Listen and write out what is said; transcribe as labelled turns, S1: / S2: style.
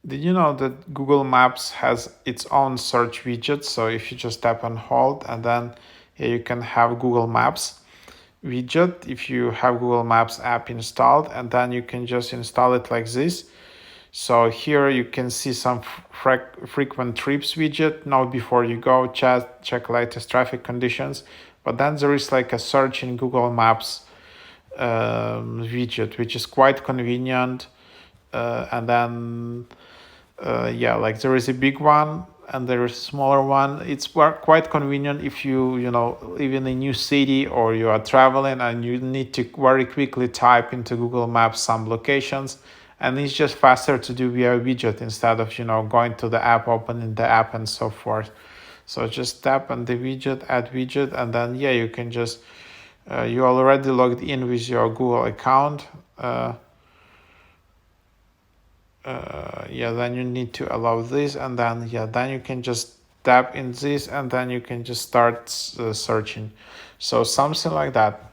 S1: Did you know that Google Maps has its own search widget? So if you just tap and hold, and then here you can have Google Maps widget if you have Google Maps app installed, and then you can just install it like this. So here you can see some frequent trips widget. Note before you go, check latest traffic conditions. But then there is like a search in Google Maps widget, which is quite convenient. And then yeah, like there is a big one and there is a smaller one. It's quite convenient if you know, live in a new city or you are traveling and you need to very quickly type into Google Maps some locations, and it's just faster to do via widget instead of, you know, going to the app, opening the app and so forth. So just tap on the widget, add widget, and then yeah, you can just you already logged in with your Google account. Yeah, then you need to allow this, and then yeah, then you can just tap in this, and then you can just start searching. So something like that.